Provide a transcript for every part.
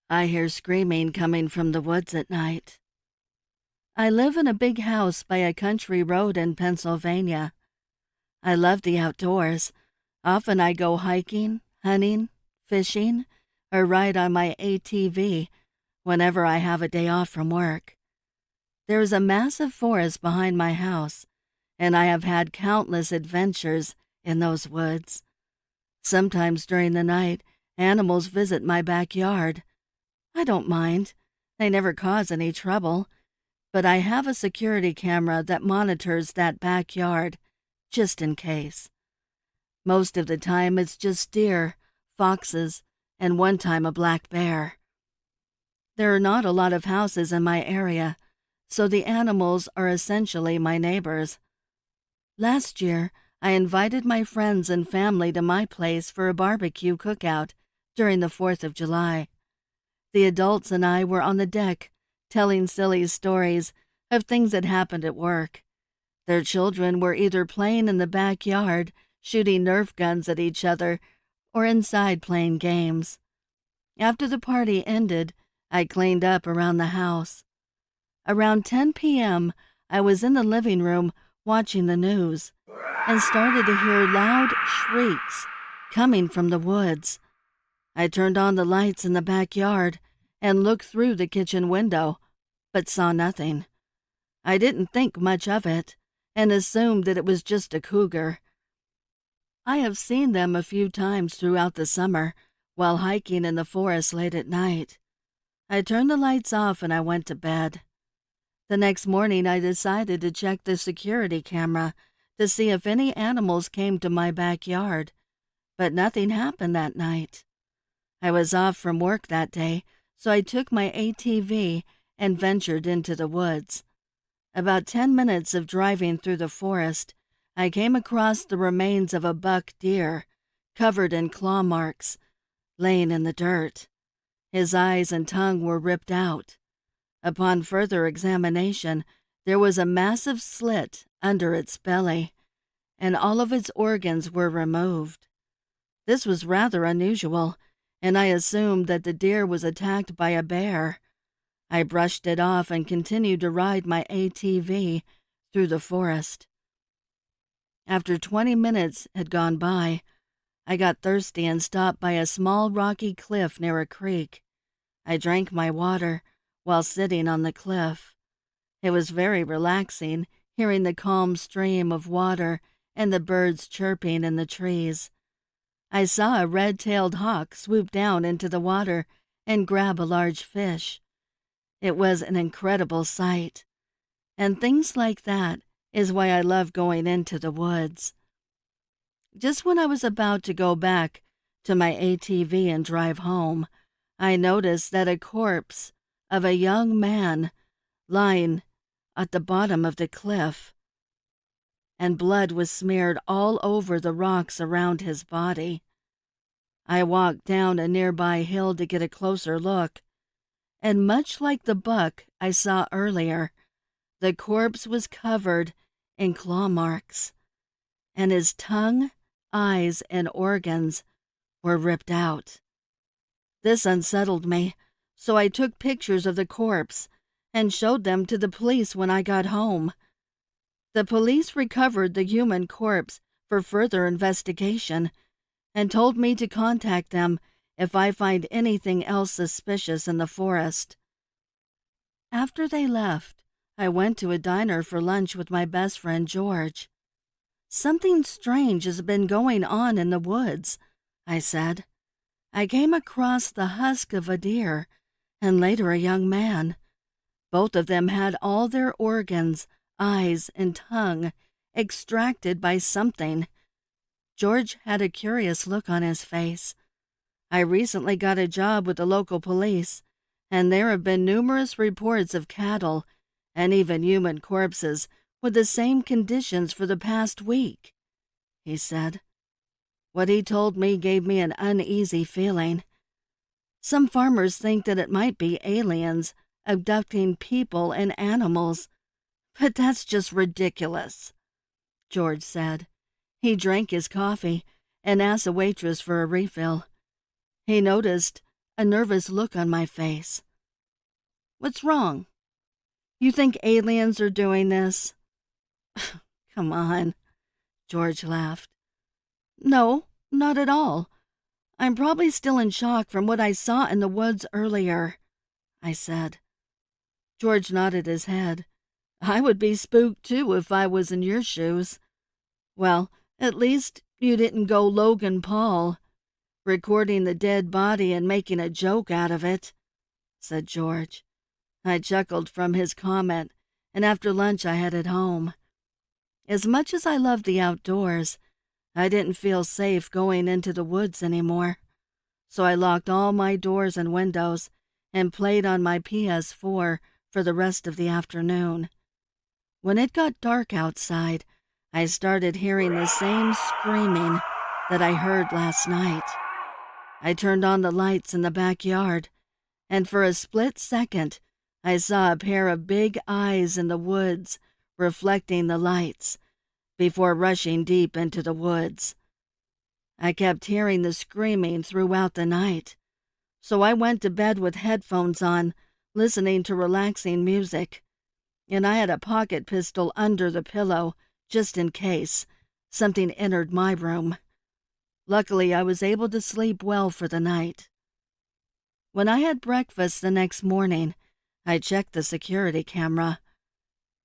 I hear screaming coming from the woods at night. I live in a big house by a country road in Pennsylvania. I love the outdoors. Often I go hiking, hunting, fishing, or ride on my ATV whenever I have a day off from work. There is a massive forest behind my house, and I have had countless adventures in those woods. Sometimes during the night, animals visit my backyard. I don't mind. They never cause any trouble. But I have a security camera that monitors that backyard, just in case. Most of the time it's just deer, foxes, and one time a black bear. There are not a lot of houses in my area, so the animals are essentially my neighbors. Last year, I invited my friends and family to my place for a barbecue cookout during the 4th of July. The adults and I were on the deck, telling silly stories of things that happened at work. Their children were either playing in the backyard, shooting Nerf guns at each other, or inside playing games. After the party ended, I cleaned up around the house. Around 10 p.m., I was in the living room watching the news and started to hear loud shrieks coming from the woods. I turned on the lights in the backyard and looked through the kitchen window, but saw nothing. I didn't think much of it and assumed that it was just a cougar. I have seen them a few times throughout the summer while hiking in the forest late at night. I turned the lights off and I went to bed. The next morning I decided to check the security camera to see if any animals came to my backyard, but nothing happened that night. I was off from work that day, so I took my ATV and ventured into the woods. About 10 minutes of driving through the forest, I came across the remains of a buck deer, covered in claw marks, laying in the dirt. His eyes and tongue were ripped out. Upon further examination, there was a massive slit under its belly, and all of its organs were removed. This was rather unusual, and I assumed that the deer was attacked by a bear. I brushed it off and continued to ride my ATV through the forest. After 20 minutes had gone by, I got thirsty and stopped by a small rocky cliff near a creek. I drank my water while sitting on the cliff. It was very relaxing, hearing the calm stream of water and the birds chirping in the trees. I saw a red-tailed hawk swoop down into the water and grab a large fish. It was an incredible sight. And things like that is why I love going into the woods. Just when I was about to go back to my ATV and drive home, I noticed that a corpse of a young man lying at the bottom of the cliff, and blood was smeared all over the rocks around his body. I walked down a nearby hill to get a closer look, and much like the buck I saw earlier, the corpse was covered in claw marks, and his tongue, eyes, and organs were ripped out. This unsettled me, so I took pictures of the corpse and showed them to the police when I got home. The police recovered the human corpse for further investigation and told me to contact them if I find anything else suspicious in the forest. After they left, I went to a diner for lunch with my best friend George. "Something strange has been going on in the woods," I said. "I came across the husk of a deer and later a young man. Both of them had all their organs, eyes, and tongue extracted by something." George had a curious look on his face. "I recently got a job with the local police, and there have been numerous reports of cattle and even human corpses with the same conditions for the past week," he said. What he told me gave me an uneasy feeling. Some farmers think that it might be aliens abducting people and animals, but that's just ridiculous, George said. He drank his coffee and asked a waitress for a refill. He noticed a nervous look on my face. "What's wrong? You think aliens are doing this?" "Come on," George laughed. "No, not at all. I'm probably still in shock from what I saw in the woods earlier," I said. George nodded his head. "I would be spooked too if I was in your shoes." "Well, at least you didn't go Logan Paul, recording the dead body and making a joke out of it," said George. I chuckled from his comment, and after lunch I headed home. As much as I loved the outdoors, I didn't feel safe going into the woods anymore, so I locked all my doors and windows and played on my PS4 for the rest of the afternoon. When it got dark outside, I started hearing the same screaming that I heard last night. I turned on the lights in the backyard, and for a split second, I saw a pair of big eyes in the woods reflecting the lights before rushing deep into the woods. I kept hearing the screaming throughout the night, so I went to bed with headphones on, listening to relaxing music, and I had a pocket pistol under the pillow just in case something entered my room. Luckily, I was able to sleep well for the night. When I had breakfast the next morning, I checked the security camera.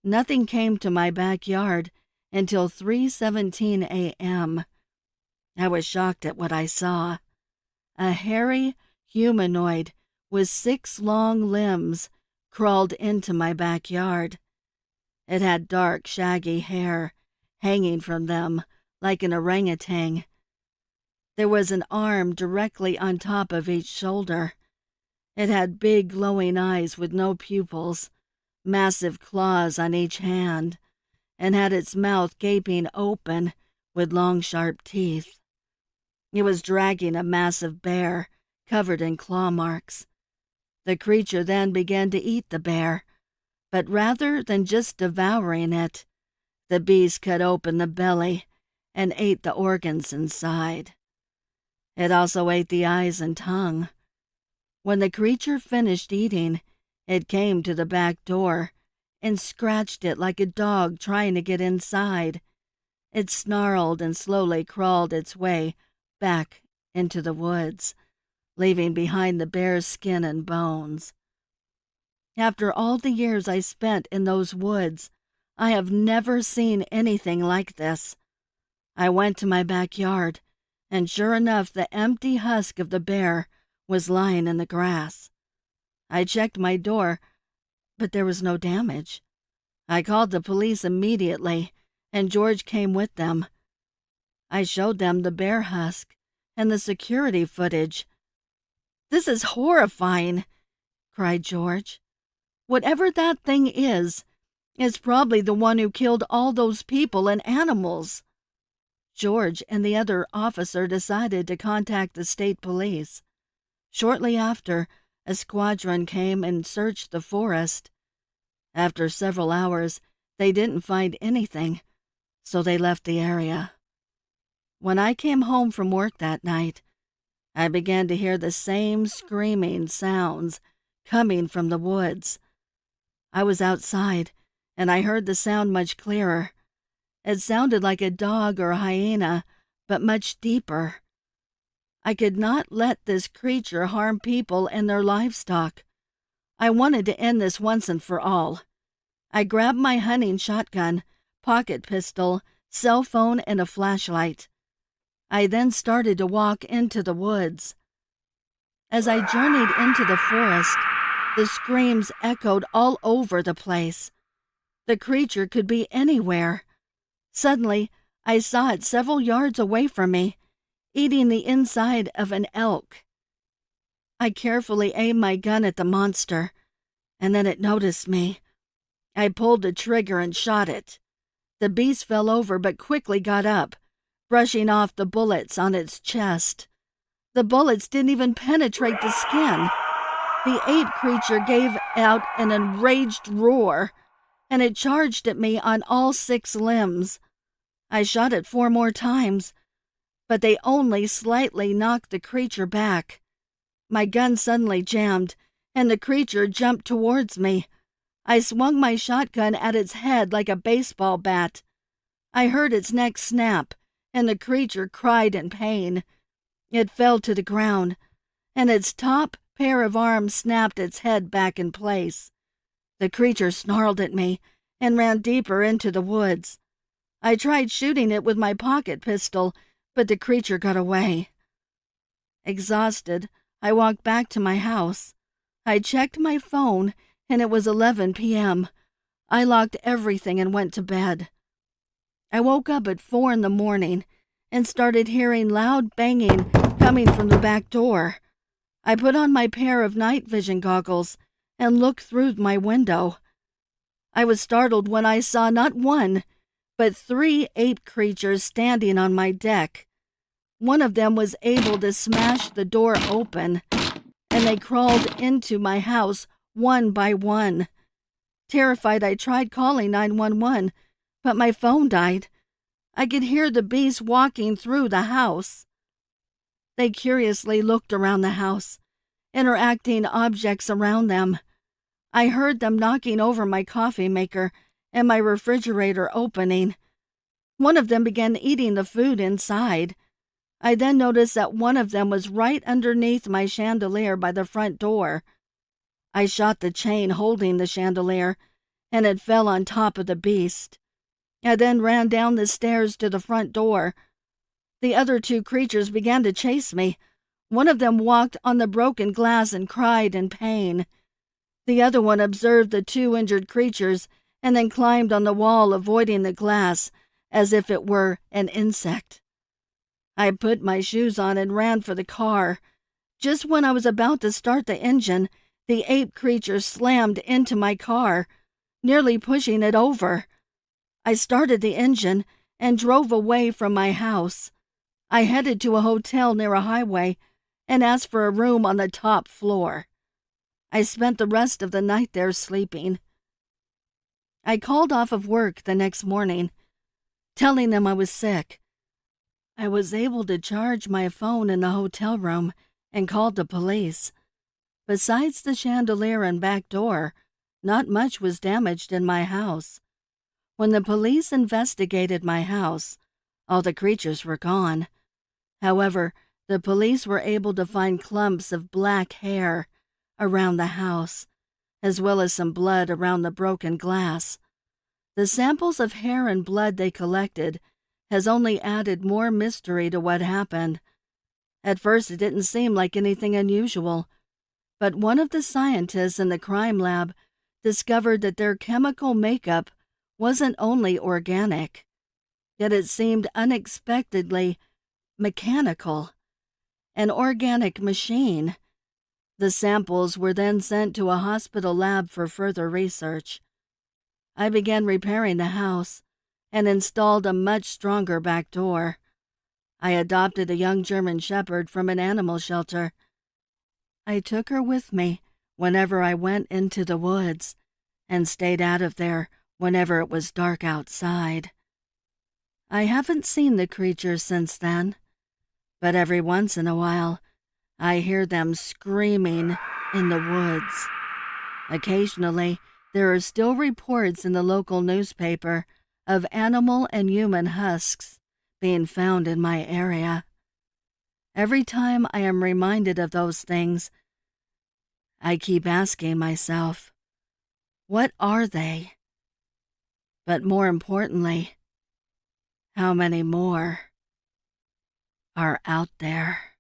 Nothing came to my backyard until 3:17 a.m. I was shocked at what I saw. A hairy humanoid with 6 long limbs crawled into my backyard. It had dark, shaggy hair hanging from them like an orangutan. There was an arm directly on top of each shoulder. It had big, glowing eyes with no pupils, massive claws on each hand, and had its mouth gaping open with long, sharp teeth. It was dragging a massive bear covered in claw marks. The creature then began to eat the bear, but rather than just devouring it, the beast cut open the belly and ate the organs inside. It also ate the eyes and tongue. When the creature finished eating, it came to the back door and scratched it like a dog trying to get inside. It snarled and slowly crawled its way back into the woods, leaving behind the bear's skin and bones. After all the years I spent in those woods, I have never seen anything like this. I went to my backyard, and sure enough, the empty husk of the bear was lying in the grass. I checked my door, but there was no damage. I called the police immediately, and George came with them. I showed them the bear husk and the security footage. "This is horrifying," cried George. "Whatever that thing is probably the one who killed all those people and animals." George and the other officer decided to contact the state police. Shortly after, a squadron came and searched the forest. After several hours, they didn't find anything, so they left the area. When I came home from work that night, I began to hear the same screaming sounds coming from the woods. I was outside, and I heard the sound much clearer. It sounded like a dog or a hyena, but much deeper. I could not let this creature harm people and their livestock. I wanted to end this once and for all. I grabbed my hunting shotgun, pocket pistol, cell phone, and a flashlight. I then started to walk into the woods. As I journeyed into the forest, the screams echoed all over the place. The creature could be anywhere. Suddenly, I saw it several yards away from me, eating the inside of an elk. I carefully aimed my gun at the monster, and then it noticed me. I pulled the trigger and shot it. The beast fell over but quickly got up, brushing off the bullets on its chest. The bullets didn't even penetrate the skin. The ape creature gave out an enraged roar, and it charged at me on all 6 limbs. I shot it 4 more times, but they only slightly knocked the creature back. My gun suddenly jammed, and the creature jumped towards me. I swung my shotgun at its head like a baseball bat. I heard its neck snap, and the creature cried in pain. It fell to the ground, and its top pair of arms snapped its head back in place. The creature snarled at me and ran deeper into the woods. I tried shooting it with my pocket pistol, but the creature got away. Exhausted, I walked back to my house. I checked my phone, and it was 11 p.m. I locked everything and went to bed. I woke up at 4 in the morning and started hearing loud banging coming from the back door. I put on my pair of night vision goggles and looked through my window. I was startled when I saw not one, but 3 ape creatures standing on my deck. One of them was able to smash the door open, and they crawled into my house one by one. Terrified, I tried calling 911, but my phone died. I could hear the beasts walking through the house. They curiously looked around the house, interacting objects around them. I heard them knocking over my coffee maker and my refrigerator opening. One of them began eating the food inside. I then noticed that one of them was right underneath my chandelier by the front door. I shot the chain holding the chandelier, and it fell on top of the beast. I then ran down the stairs to the front door. The other 2 creatures began to chase me. One of them walked on the broken glass and cried in pain. The other one observed the 2 injured creatures and then climbed on the wall, avoiding the glass as if it were an insect. I put my shoes on and ran for the car. Just when I was about to start the engine, the ape creature slammed into my car, nearly pushing it over. I started the engine and drove away from my house. I headed to a hotel near a highway and asked for a room on the top floor. I spent the rest of the night there sleeping. I called off of work the next morning, telling them I was sick. I was able to charge my phone in the hotel room and called the police. Besides the chandelier and back door, not much was damaged in my house. When the police investigated my house, all the creatures were gone. However, the police were able to find clumps of black hair around the house, as well as some blood around the broken glass. The samples of hair and blood they collected has only added more mystery to what happened. At first, it didn't seem like anything unusual, but one of the scientists in the crime lab discovered that their chemical makeup wasn't only organic, yet it seemed unexpectedly mechanical, an organic machine. The samples were then sent to a hospital lab for further research. I began repairing the house and installed a much stronger back door. I adopted a young German shepherd from an animal shelter. I took her with me whenever I went into the woods and stayed out of there whenever it was dark outside. I haven't seen the creatures since then, but every once in a while I hear them screaming in the woods. Occasionally, there are still reports in the local newspaper of animal and human husks being found in my area. Every time I am reminded of those things, I keep asking myself, what are they? But more importantly, how many more are out there?